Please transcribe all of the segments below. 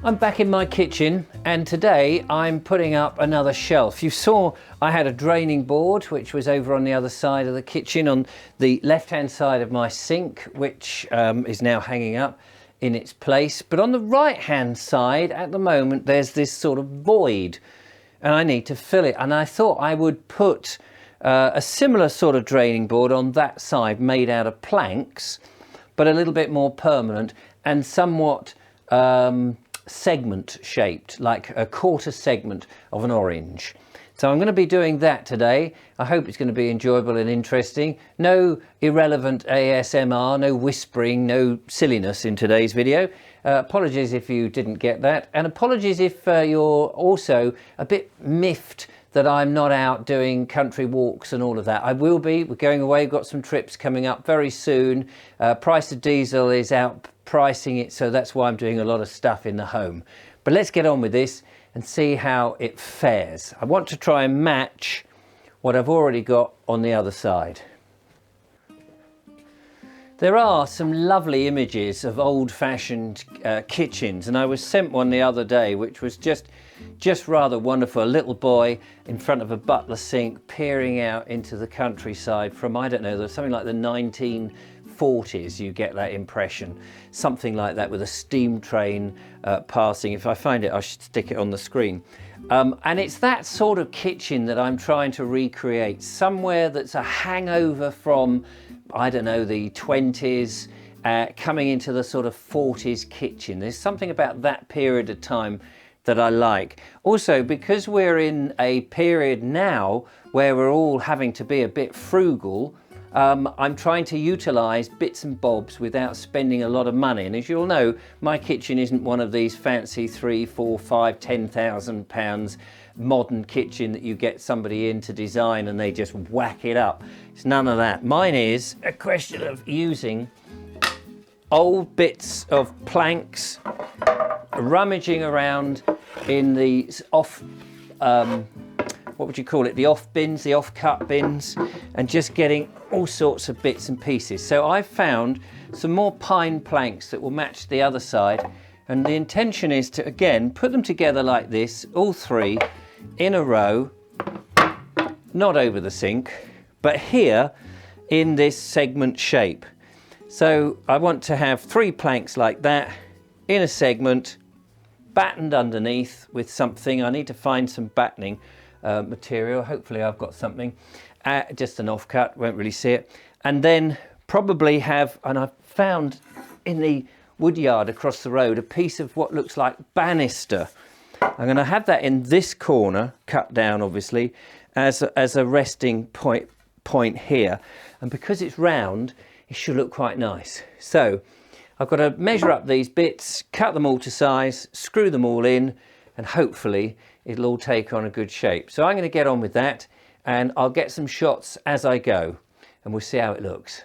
I'm back in my kitchen and today I'm putting up another shelf. You saw I had a draining board which was over on the other side of the kitchen on the left hand side of my sink, which is now hanging up in its place. But on the right hand side at the moment there's this sort of void and I need to fill it, and I thought I would put a similar sort of draining board on that side made out of planks, but a little bit more permanent and somewhat segment shaped, like a quarter segment of an orange. So I'm going to be doing that today. I hope it's going to be enjoyable and interesting. No irrelevant ASMR, no whispering, no silliness in today's video. Apologies if you didn't get that, and apologies if you're also a bit miffed that I'm not out doing country walks and all of that. I will be. We're going away. We've got some trips coming up very soon. Price of diesel is out pricing it, so that's why I'm doing a lot of stuff in the home. But let's get on with this and see how it fares. I want to try and match what I've already got on the other side. There are some lovely images of old-fashioned kitchens, and I was sent one the other day which was just rather wonderful. A little boy in front of a butler sink peering out into the countryside from, I don't know, there's something like the 1940s, you get that impression. Something like that, with a steam train passing. If I find it, I should stick it on the screen. And it's that sort of kitchen that I'm trying to recreate, somewhere that's a hangover from, I don't know, the 20s, coming into the sort of 40s kitchen. There's something about that period of time that I like. Also, because we're in a period now where we're all having to be a bit frugal, I'm trying to utilise bits and bobs without spending a lot of money. And as you'll know, my kitchen isn't one of these fancy £3,000, £4,000, £5,000, £10,000 modern kitchen that you get somebody in to design and they just whack it up. It's none of that. Mine is a question of using old bits of planks, rummaging around in the off, what would you call it, the off bins, the off cut bins, and just getting all sorts of bits and pieces. So I've found some more pine planks that will match the other side, and the intention is to again put them together like this, all three in a row, not over the sink, but here in this segment shape. So I want to have 3 planks like that in a segment, battened underneath with something. I need to find some battening material. Hopefully I've got something, just an offcut, won't really see it. And then probably have, and I've found in the wood yard across the road, a piece of what looks like banister. I'm going to have that in this corner, cut down obviously, as a resting point here. And because it's round, it should look quite nice. So I've got to measure up these bits, cut them all to size, screw them all in, and hopefully it'll all take on a good shape. So I'm going to get on with that, and I'll get some shots as I go, and we'll see how it looks.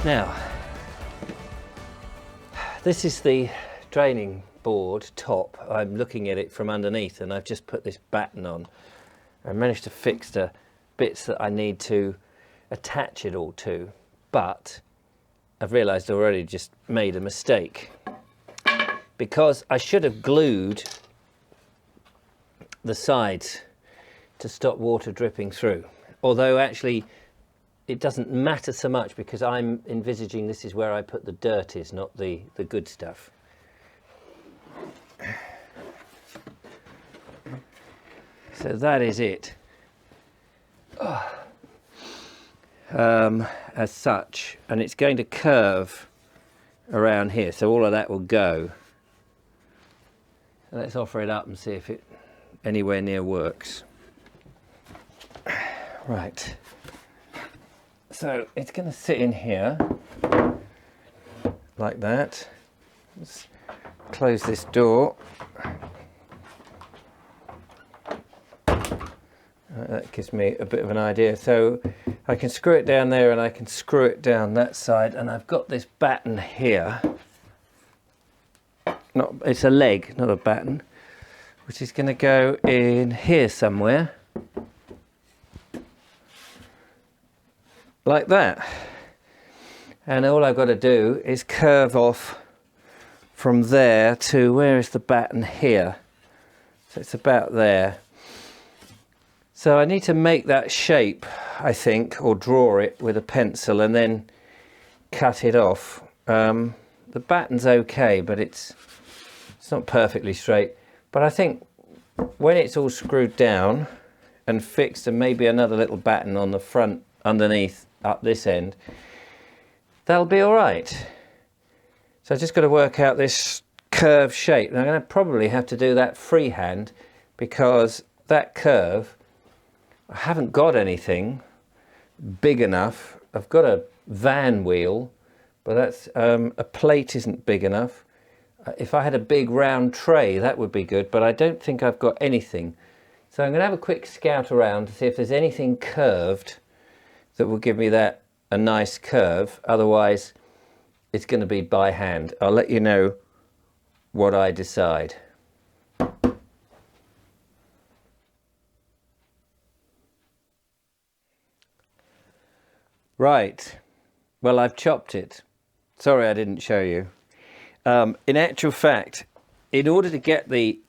Now, this is the draining board top. I'm looking at it from underneath, and I've just put this batten on. I managed to fix the bits that I need to attach it all to, but I've realised I already just made a mistake, because I should have glued the sides to stop water dripping through. Although actually it doesn't matter so much, because I'm envisaging this is where I put the dirt is, not the good stuff. So that is it. As such, and it's going to curve around here, so all of that will go. So let's offer it up and see if it anywhere near works. Right, so it's going to sit in here like that. Let's close this door. That gives me a bit of an idea. So I can screw it down there and I can screw it down that side, and I've got this batten here. It's a leg, not a batten, which is going to go in here somewhere. Like that. And all I've got to do is curve off from there to, where is the batten here? So it's about there. So I need to make that shape, I think, or draw it with a pencil and then cut it off. The batten's okay, but it's not perfectly straight. But I think when it's all screwed down and fixed, and maybe another little batten on the front underneath up this end, that'll be all right. So I've just got to work out this curve shape. And I'm going to probably have to do that freehand, because that curve, I haven't got anything big enough. I've got a van wheel, but that's a plate isn't big enough. If I had a big round tray, that would be good, but I don't think I've got anything. So I'm going to have a quick scout around to see if there's anything curved that will give me that a nice curve. Otherwise, it's going to be by hand. I'll let you know what I decide. Right, well, I've chopped it. Sorry I didn't show you. In actual fact, in order to get the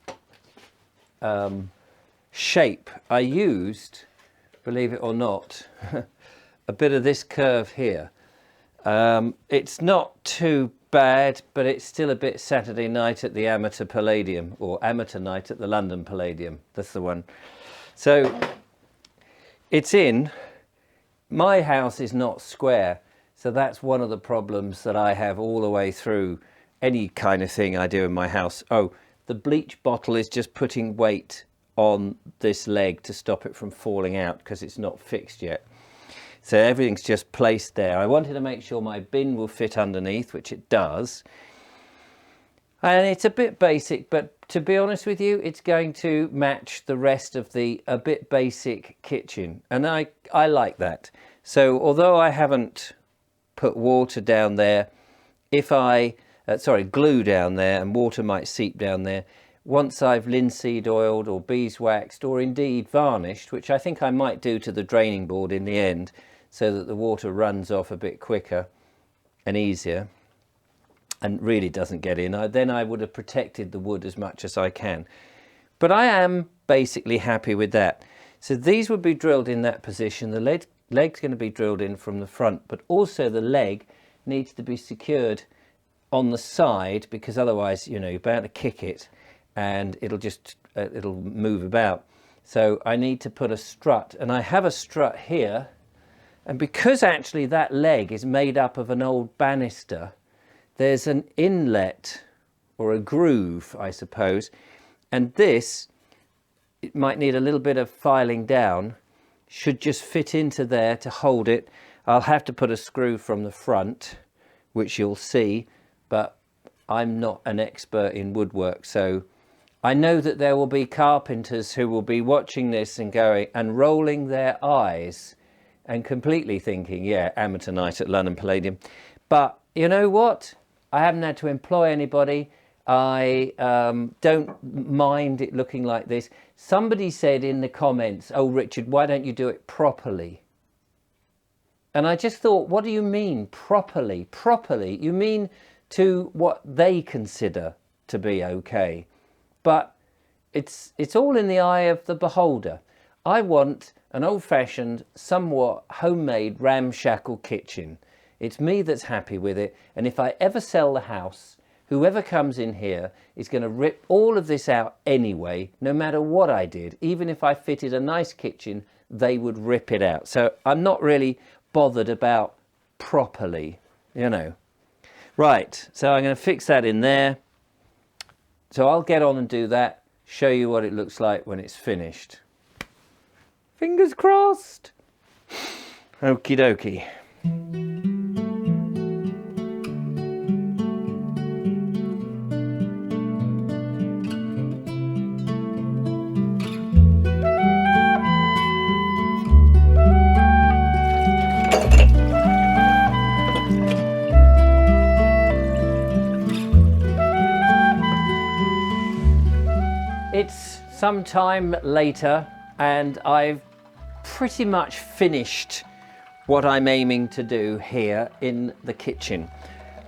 shape, I used, believe it or not, a bit of this curve here. It's not too bad, but it's still a bit Saturday night at the Amateur Palladium, or Amateur Night at the London Palladium. That's the one. So it's in. My house is not square, so that's one of the problems that I have all the way through any kind of thing I do in my house. Oh, the bleach bottle is just putting weight on this leg to stop it from falling out because it's not fixed yet. So everything's just placed there. I wanted to make sure my bin will fit underneath, which it does. And it's a bit basic, but to be honest with you, it's going to match the rest of the a bit basic kitchen. And I like that. So although I haven't put water down there, if I, glue down there, and water might seep down there, once I've linseed oiled or beeswaxed or indeed varnished, which I think I might do to the draining board in the end, so that the water runs off a bit quicker and easier, and really doesn't get in, then I would have protected the wood as much as I can. But I am basically happy with that. So these would be drilled in that position. The leg's going to be drilled in from the front, but also the leg needs to be secured on the side, because otherwise, you know, you're bound to kick it and it'll just, it'll move about. So I need to put a strut, and I have a strut here. And because actually that leg is made up of an old banister, there's an inlet or a groove, I suppose, and this, it might need a little bit of filing down, should just fit into there to hold it. I'll have to put a screw from the front, which you'll see, but I'm not an expert in woodwork, so I know that there will be carpenters who will be watching this and going and rolling their eyes and completely thinking, yeah, Amateur Night at London Palladium. But you know what? I haven't had to employ anybody. I don't mind it looking like this. Somebody said in the comments, oh, Richard, why don't you do it properly? And I just thought, what do you mean properly? Properly? You mean to what they consider to be okay. But it's all in the eye of the beholder. I want an old-fashioned, somewhat homemade, ramshackle kitchen. It's me that's happy with it, and if I ever sell the house, whoever comes in here is going to rip all of this out anyway, no matter what I did. Even if I fitted a nice kitchen, they would rip it out. So I'm not really bothered about properly, you know. Right, so I'm going to fix that in there. So I'll get on and do that, show you what it looks like when it's finished. Fingers crossed. Okie dokie. It's some time later and I've pretty much finished what I'm aiming to do here in the kitchen.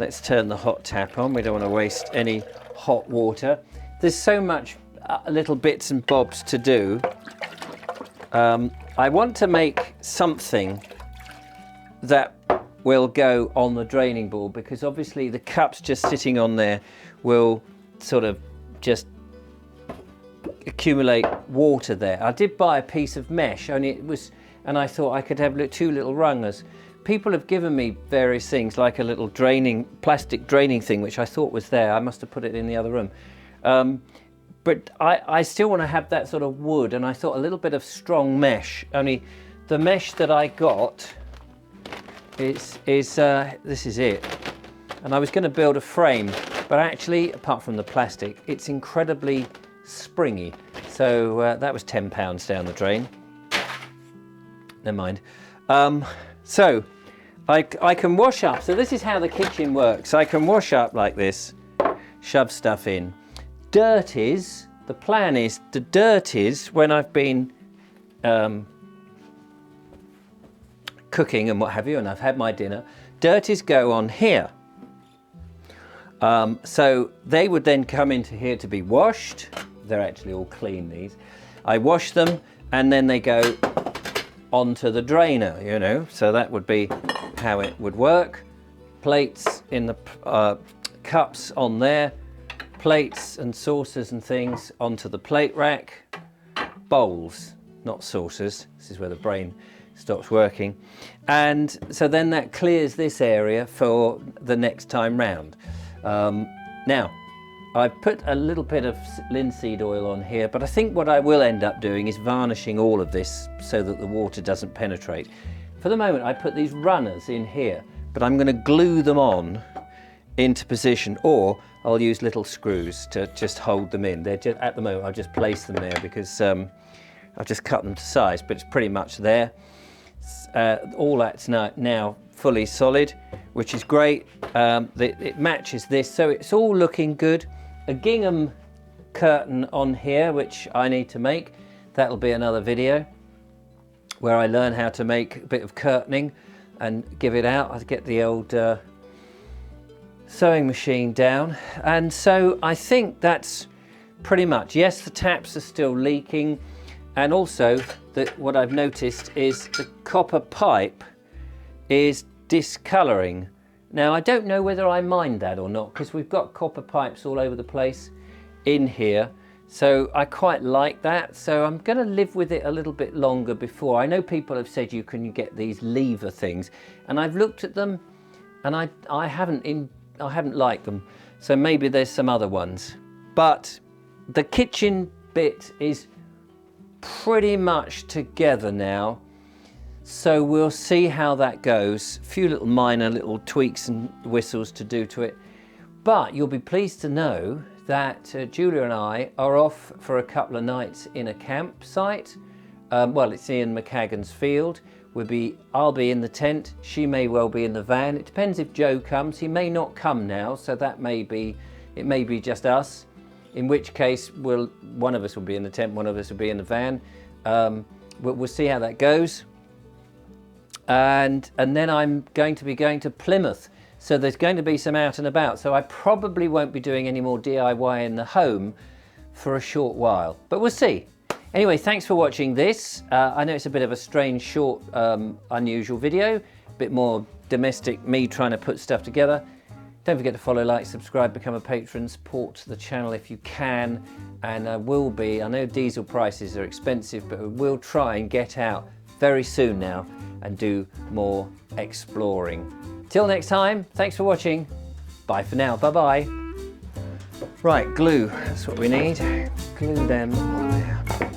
Let's turn the hot tap on. We don't want to waste any hot water. There's so much little bits and bobs to do. I want to make something that will go on the draining board, because obviously the cups just sitting on there will sort of just accumulate water there. I did buy a piece of mesh, only it was, and I thought I could have two little rungers. People have given me various things, like a little plastic draining thing, which I thought was there. I must have put it in the other room. But I still want to have that sort of wood, and I thought a little bit of strong mesh. Only the mesh that I got is this is it. And I was going to build a frame, but actually, apart from the plastic, it's incredibly springy. So that was £10 down the drain. Never mind. So I can wash up. So this is how the kitchen works. I can wash up like this, shove stuff in. Dirt is, the plan is, the dirt is when I've been cooking and what have you, and I've had my dinner, dirt is go on here. So they would then come into here to be washed. They're actually all clean, these. I wash them and then they go onto the drainer, you know, so that would be how it would work. Plates in the cups on there, plates and saucers and things onto the plate rack, bowls, not saucers, this is where the brain stops working, and so then that clears this area for the next time round. Now I've put a little bit of linseed oil on here, but I think what I will end up doing is varnishing all of this so that the water doesn't penetrate. For the moment, I put these runners in here, but I'm going to glue them on into position, or I'll use little screws to just hold them in. They're just, at the moment, I'll just place them there because I've just cut them to size, but it's pretty much there. All that's now fully solid, which is great. It matches this, so it's all looking good. A gingham curtain on here, which I need to make. That'll be another video where I learn how to make a bit of curtaining and give it out. I'll get the old sewing machine down. And so I think that's pretty much, yes, the taps are still leaking. And also what I've noticed is the copper pipe is discolouring. Now, I don't know whether I mind that or not, because we've got copper pipes all over the place in here. So I quite like that. So I'm going to live with it a little bit longer before. I know people have said you can get these lever things, and I've looked at them and I haven't liked them. So maybe there's some other ones. But the kitchen bit is pretty much together now. So we'll see how that goes. A few little minor little tweaks and whistles to do to it. But you'll be pleased to know that Julia and I are off for a couple of nights in a campsite. Well, it's in McCaggan's field. I'll be in the tent. She may well be in the van. It depends if Joe comes. He may not come now, so it may be just us. In which case, one of us will be in the tent, one of us will be in the van. We'll see how that goes. And then I'm going to be going to Plymouth, so there's going to be some out and about, so I probably won't be doing any more DIY in the home for a short while, but we'll see. Anyway, thanks for watching this. I know it's a bit of a strange, short, unusual video, a bit more domestic, me trying to put stuff together. Don't forget to follow, like, subscribe, become a patron, support the channel if you can. And I know diesel prices are expensive, but we'll try and get out very soon now and do more exploring. Till next time, thanks for watching. Bye for now, bye-bye. Right, glue, that's what we need. Glue them on there.